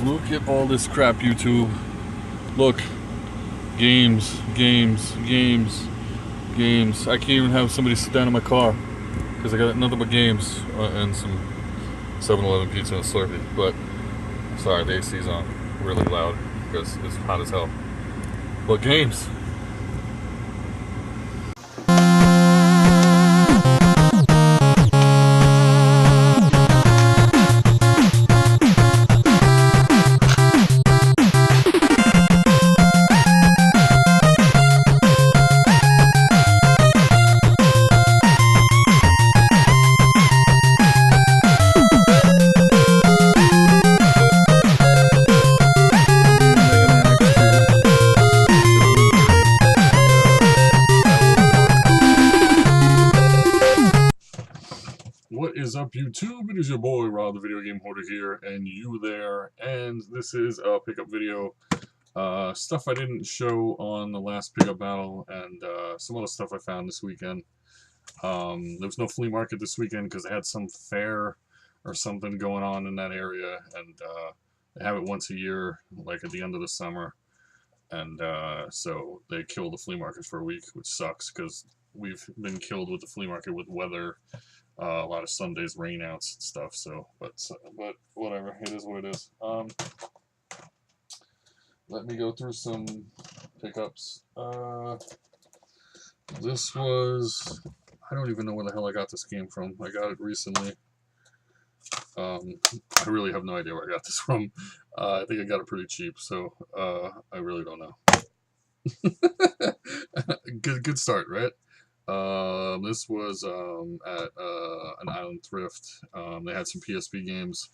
Look at all this crap, YouTube. Look. Games. I can't even have somebody sit down in my car because I got nothing but games and some 7-Eleven pizza and a Slurpee. But sorry, the AC's on really loud because it's hot as hell. But games. What is up, YouTube? It is your boy Rob, the video game hoarder here, and you there. And this is a pickup video. Stuff I didn't show on the last pickup battle, and some other stuff I found this weekend. There was no flea market this weekend because they had some fair or something going on in that area, and they have it once a year, like at the end of the summer. And so they killed the flea market for a week, which sucks because we've been killed with the flea market with weather. A lot of Sundays rainouts and stuff. So, but whatever. It is what it is. Let me go through some pickups. This was, I don't even know where the hell I got this game from. I got it recently. I really have no idea where I got this from. I think I got it pretty cheap. So I really don't know. Good start, right? This was at an island thrift. They had some PSP games.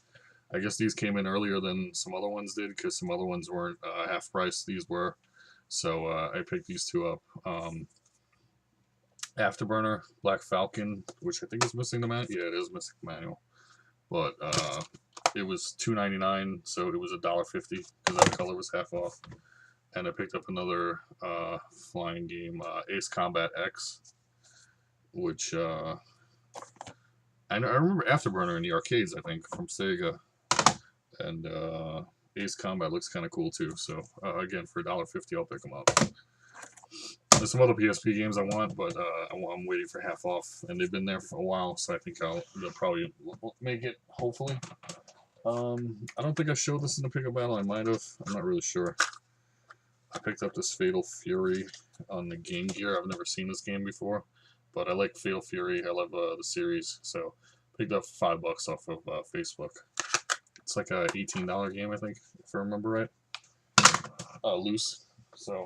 I guess these came in earlier than some other ones did because some other ones weren't half price. These were. So I picked these two up. Afterburner, Black Falcon, which I think is missing the manual. Yeah, it is missing the manual. But it was $2.99, so it was $1.50 because that color was half off. And I picked up another flying game, Ace Combat X, which I remember Afterburner in the arcades, I think, from Sega. And Ace Combat looks kind of cool too. So again, for $1.50, I'll pick them up. There's some other PSP games I want, but I'm waiting for half off, and they've been there for a while, so I think they'll probably make it, hopefully. I don't think I showed this in the pickup battle. I might have. I'm not really sure. I picked up this Fatal Fury on the Game Gear. I've never seen this game before, but I like Fatal Fury. I love the series, so picked up $5 off of Facebook. It's like a $18 game, I think, if I remember right. Loose. So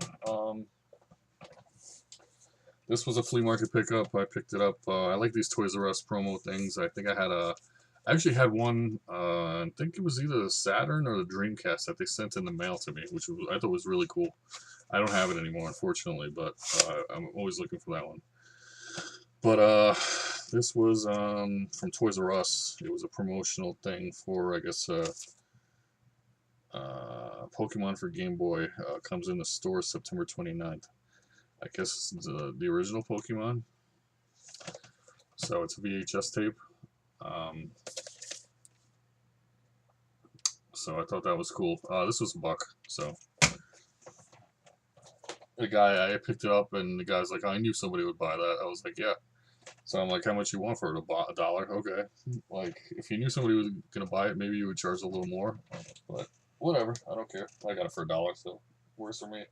this was a flea market pickup. I picked it up. I like these Toys R Us promo things. I think I actually had one. I think it was either the Saturn or the Dreamcast that they sent in the mail to me, which I thought was really cool. I don't have it anymore, unfortunately, but I'm always looking for that one. But this was from Toys R Us. It was a promotional thing for, I guess, Pokemon for Game Boy. Comes in the store September 29th. I guess it's the original Pokemon. So it's a VHS tape. So I thought that was cool. This was $1, so the guy, I picked it up, and the guy's like, I knew somebody would buy that. I was like, yeah. So I'm like, how much you want for it? $1? Okay. Like, if you knew somebody was gonna buy it, maybe you would charge a little more. But whatever, I don't care. I got it for $1, so works for me.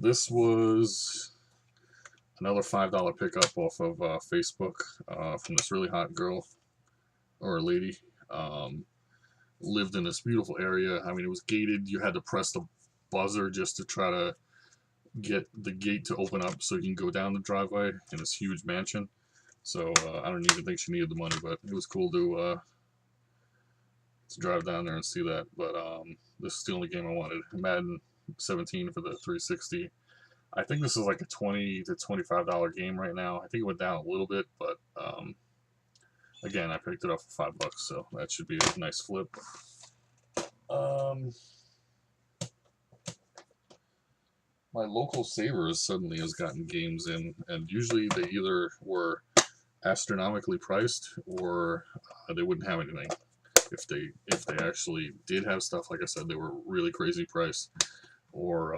This was another $5 pickup off of Facebook from this really hot girl or lady. Lived in this beautiful area. I mean, it was gated. You had to press the buzzer just to try to get the gate to open up so you can go down the driveway in this huge mansion. So I don't even think she needed the money, but it was cool to drive down there and see that. But this is the only game I wanted. Madden 17 for the 360. I think this is like a $20 to $25 game right now. I think it went down a little bit, but again, I picked it up for $5, so that should be a nice flip. My local Savers suddenly has gotten games in, and usually they either were astronomically priced or they wouldn't have anything. if they actually did have stuff. Like I said, they were really crazy price, or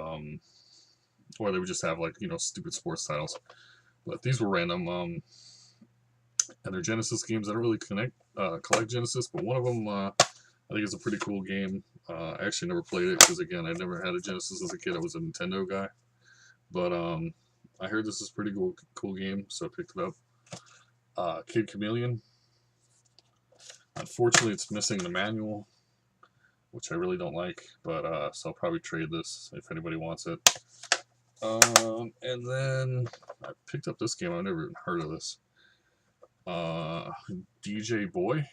they would just have like, you know, stupid sports titles. But these were random. And they're Genesis games. I don't really collect Genesis, but one of them I think is a pretty cool game. I actually never played it because, again, I never had a Genesis as a kid. I was a Nintendo guy. But I heard this is a pretty cool game, so I picked it up. Kid Chameleon. Unfortunately, it's missing the manual, which I really don't like. But so I'll probably trade this if anybody wants it. And then I picked up this game. I've never even heard of this. DJ Boy.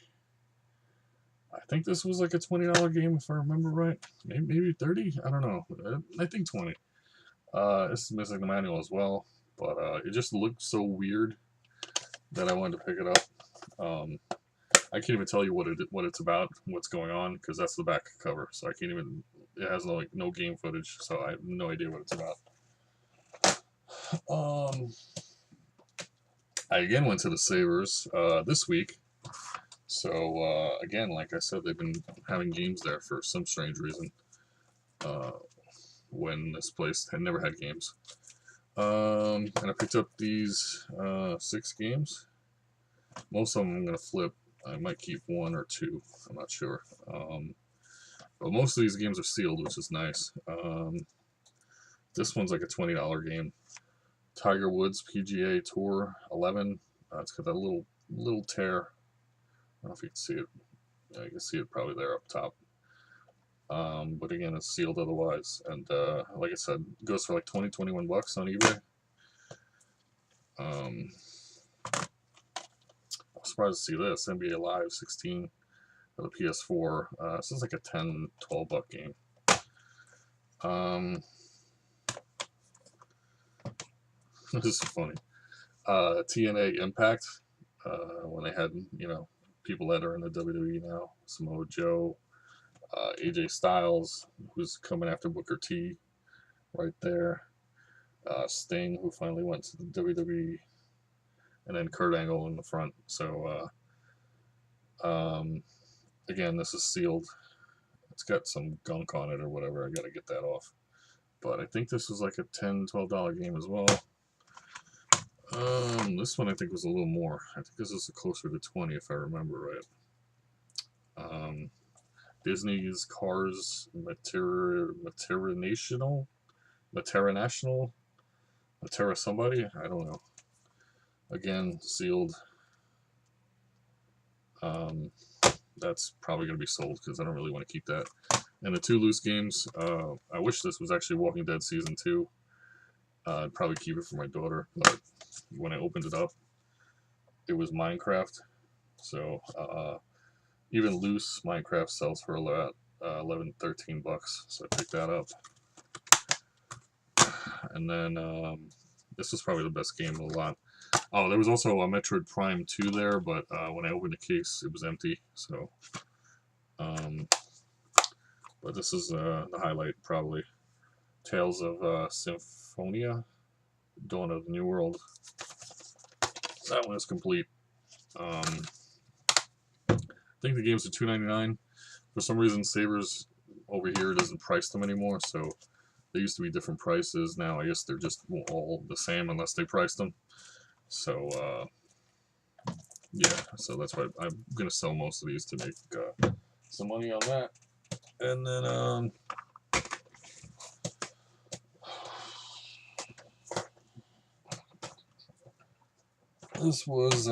I think this was like a $20 game if I remember right. Maybe 30. I don't know. I think 20. This is missing the manual as well, but it just looked so weird that I wanted to pick it up. I can't even tell you what it's about, what's going on, because that's the back cover. So I can't even. It has no game footage, so I have no idea what it's about. I again went to the Savers this week. So, again, like I said, they've been having games there for some strange reason. When this place had never had games. And I picked up these 6 games. Most of them I'm going to flip. I might keep 1 or 2. I'm not sure. But most of these games are sealed, which is nice. This one's like a $20 game. Tiger Woods PGA Tour 11. It's got that little tear. I don't know if you can see it. Yeah, you can see it probably there up top. But again, it's sealed otherwise. And like I said, it goes for like 21 bucks on eBay. I'm surprised to see this. NBA Live 16 for the PS4. This is like a 10, 12 buck game. This is funny. TNA Impact, when they had, you know, people that are in the WWE now. Samoa Joe, AJ Styles, who's coming after Booker T, right there. Sting, who finally went to the WWE, and then Kurt Angle in the front. So, again, this is sealed. It's got some gunk on it or whatever. I gotta get that off. But I think this was like a $10, $12 game as well. This one I think was a little more. I think this is closer to 20 if I remember right. Disney's Cars Matera somebody, I don't know. Again, sealed. That's probably going to be sold because I don't really want to keep that. And the 2 loose games, I wish this was actually Walking Dead Season 2. I'd probably keep it for my daughter, but when I opened it up, it was Minecraft. So, even loose, Minecraft sells for about 11, 13 bucks. So I picked that up. And then, this was probably the best game of the lot. Oh, there was also a Metroid Prime 2 there, but when I opened the case, it was empty. So, but this is the highlight, probably. Tales of Symphonia, Dawn of the New World. So that one is complete. I think the games are $2.99. For some reason, Savers over here doesn't price them anymore, so they used to be different prices. Now I guess they're just all the same unless they price them. So, yeah, so that's why I'm going to sell most of these to make some money on that. And then, this was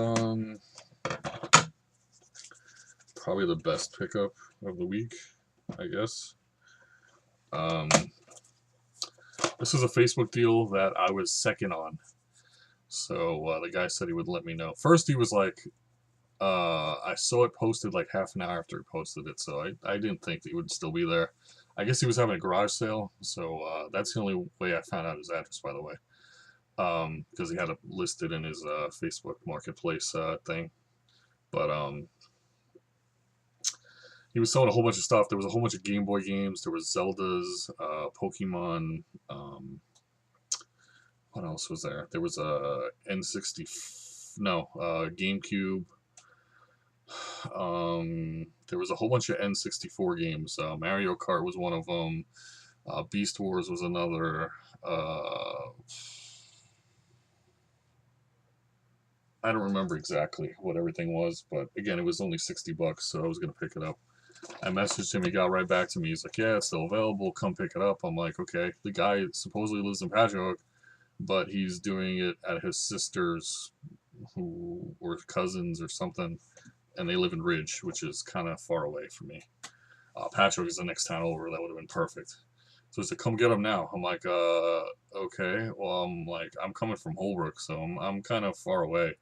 probably the best pickup of the week, I guess. This is a Facebook deal that I was second on. So the guy said he would let me know. First, he was like, I saw it posted like half an hour after he posted it, so I didn't think it would still be there. I guess he was having a garage sale, so that's the only way I found out his address, by the way. Because he had it listed in his Facebook Marketplace thing. But he was selling a whole bunch of stuff. There was a whole bunch of Game Boy games. There was Zelda's, Pokemon. What else was there? There was a GameCube. There was a whole bunch of N64 games. Mario Kart was one of them. Beast Wars was another. I don't remember exactly what everything was, but again, it was only $60, so I was gonna pick it up. I messaged him. He got right back to me. He's like, "Yeah, it's still available. Come pick it up." I'm like, "Okay." The guy supposedly lives in Patchogue, but he's doing it at his sister's, who were cousins or something, and they live in Ridge, which is kind of far away from me. Patchogue is the next town over. That would have been perfect. So he's like, "Come get him now." I'm like, okay. Well, I'm coming from Holbrook, so I'm kind of far away.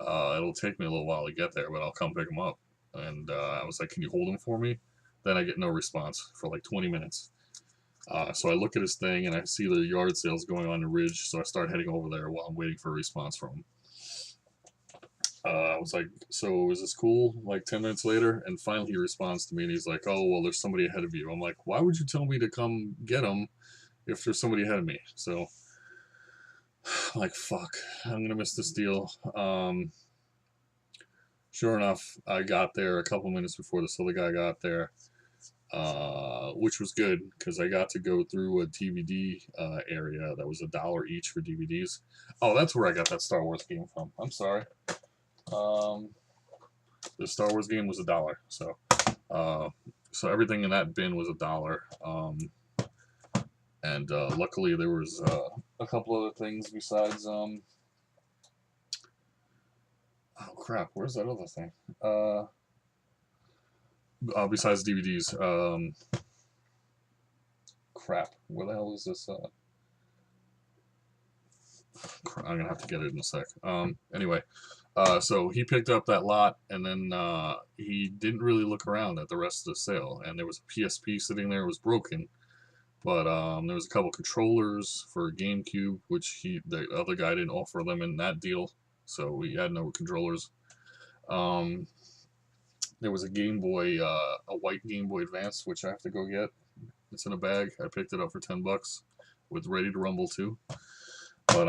It'll take me a little while to get there, but I'll come pick him up." And I was like, "Can you hold him for me?" Then I get no response for like 20 minutes. So I look at his thing and I see the yard sales going on in Ridge, so I start heading over there while I'm waiting for a response from him. I was like, "So is this cool?" Like 10 minutes later, and finally he responds to me and he's like, "Oh, well, there's somebody ahead of you." I'm like, "Why would you tell me to come get him if there's somebody ahead of me?" So, like, fuck, I'm gonna miss this deal. Sure enough, I got there a couple minutes before this other guy got there, which was good because I got to go through a DVD area that was $1 each for DVDs. Oh, that's where I got that Star Wars game from. I'm sorry. The Star Wars game was $1, uh, so everything in that bin was $1. And luckily there was a couple other things besides. Oh crap! Where's that other thing? Besides DVDs. Crap. Where the hell is this? I'm gonna have to get it in a sec. Anyway, so he picked up that lot, and then he didn't really look around at the rest of the sale. And there was a PSP sitting there, it was broken, but there was a couple controllers for GameCube, which the other guy didn't offer them in that deal, so we had no controllers. There was a Game Boy, a white Game Boy Advance, which I have to go get. It's in a bag. I picked it up for $10 with Ready to Rumble too. But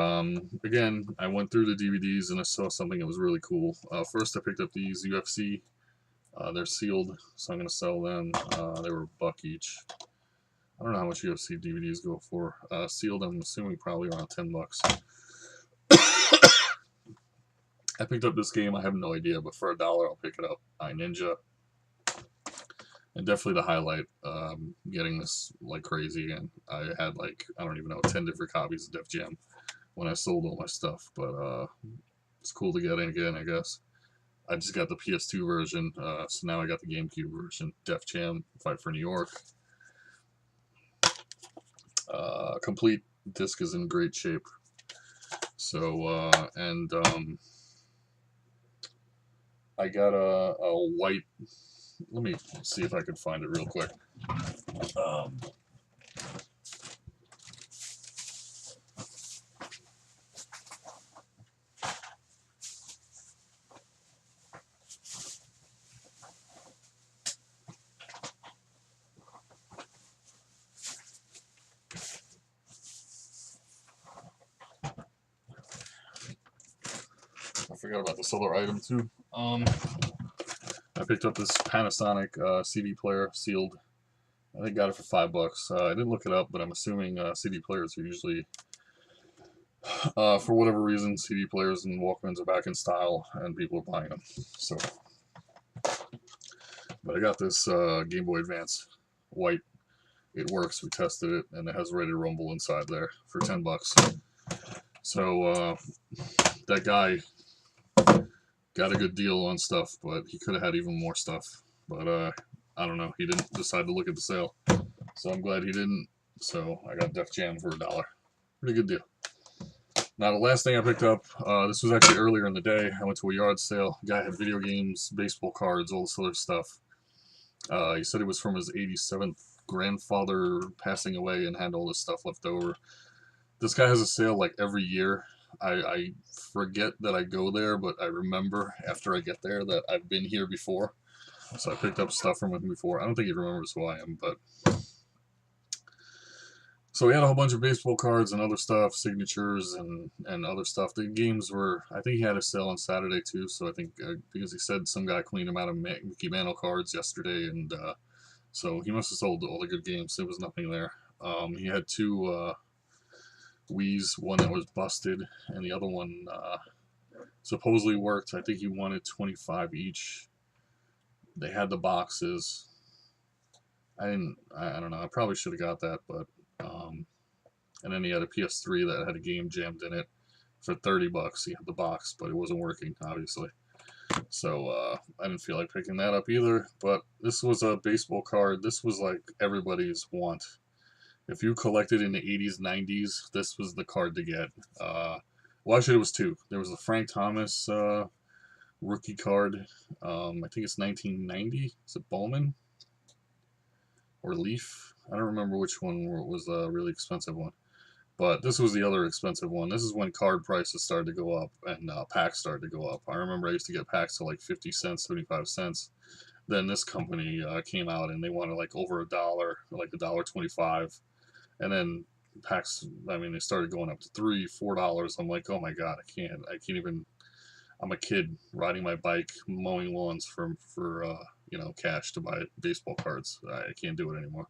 again, I went through the DVDs and I saw something that was really cool. First, I picked up these UFC. They're sealed, so I'm gonna sell them. They were $1 each. I don't know how much UFC DVDs go for. Sealed, I'm assuming probably around $10. I picked up this game. I have no idea, but for $1, I'll pick it up. Ninja. And definitely the highlight, getting this like crazy again. I had like, I don't even know, 10 different copies of Def Jam when I sold all my stuff, but it's cool to get in again, I guess. I just got the PS2 version, so now I got the GameCube version. Def Jam, Fight for New York. Complete disc is in great shape. So, I got a white. Let me see if I can find it real quick. I forgot about this other item too. I picked up this Panasonic CD player, sealed. I think got it for $5. I didn't look it up, but I'm assuming CD players are usually, for whatever reason, CD players and Walkmans are back in style, and people are buying them. So, but I got this Game Boy Advance, white. It works. We tested it, and it has Ready to Rumble inside there for $10. So that guy got a good deal on stuff, but he could have had even more stuff. But I don't know. He didn't decide to look at the sale, so I'm glad he didn't. So I got Def Jam for $1. Pretty good deal. Now the last thing I picked up, this was actually earlier in the day. I went to a yard sale. The guy had video games, baseball cards, all this other stuff. He said it was from his 87th grandfather passing away and had all this stuff left over. This guy has a sale like every year. I forget that I go there, but I remember after I get there that I've been here before. So I picked up stuff from him before. I don't think he remembers who I am, but So he had a whole bunch of baseball cards and other stuff, signatures and other stuff. The games were, I think he had a sale on Saturday too. So I think because he said some guy cleaned him out of Mickey Mantle cards yesterday, and so he must have sold all the good games. There was nothing there. He had two Wii's, one that was busted, and the other one supposedly worked. I think he wanted 25 each. They had the boxes. I don't know. I probably should have got that, but and then he had a PS3 that had a game jammed in it for $30. He had the box, but it wasn't working, obviously. So I didn't feel like picking that up either. But this was a baseball card. This was like everybody's want. If you collected in the 80s, 90s, this was the card to get. Well, actually, it was two. There was the Frank Thomas rookie card. I think it's 1990. Is it Bowman or Leaf? I don't remember which one was a really expensive one. But this was the other expensive one. This is when card prices started to go up and packs started to go up. I remember I used to get packs for like 50 cents, 75 cents. Then this company came out and they wanted like over $1, like $1.25. And then packs, I mean, they started going up to $3, $4. I'm like, oh my God, I can't even. I'm a kid riding my bike, mowing lawns for cash to buy baseball cards. I can't do it anymore.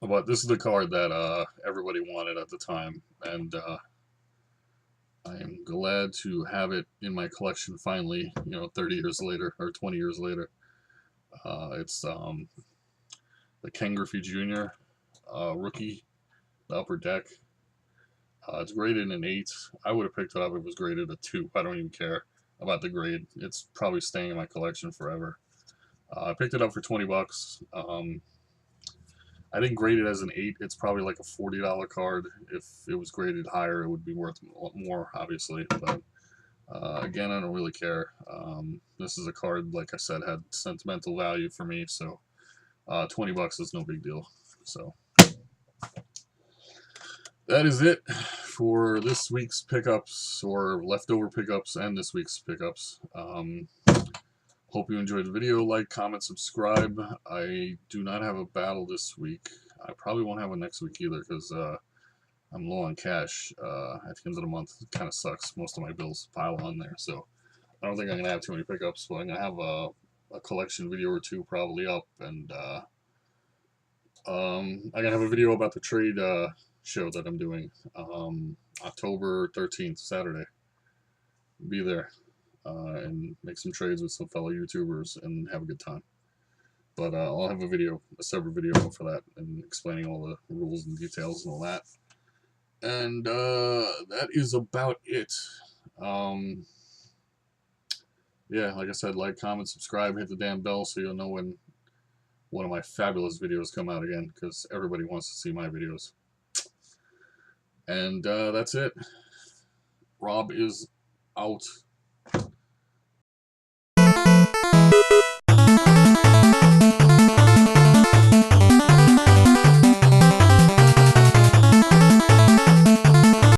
But this is the card that everybody wanted at the time, and I am glad to have it in my collection finally. 30 years later or 20 years later. It's the Ken Griffey Jr. Rookie, the upper deck. It's graded an 8. I would have picked it up if it was graded a 2. I don't even care about the grade. It's probably staying in my collection forever. I picked it up for $20. I didn't grade it as an 8. It's probably like a $40 card. If it was graded higher, it would be worth more, obviously. But again, I don't really care. This is a card, like I said, had sentimental value for me. So $20 is no big deal. So that is it for this week's pickups, or leftover pickups, and this week's pickups. Hope you enjoyed the video. Like, comment, subscribe. I do not have a battle this week. I probably won't have one next week either because I'm low on cash at the end of the month. It kind of sucks. Most of my bills pile on there. So I don't think I'm going to have too many pickups, but I'm going to have a collection video or two probably up. And I'm going to have a video about the trade show that I'm doing October 13th, Saturday. Be there. And make some trades with some fellow YouTubers and have a good time. But I'll have a separate video for that, and explaining all the rules and details and all that. And that is about it. Yeah, like I said, like, comment, subscribe, hit the damn bell so you'll know when one of my fabulous videos come out again, because everybody wants to see my videos. And that's it. Rob is out.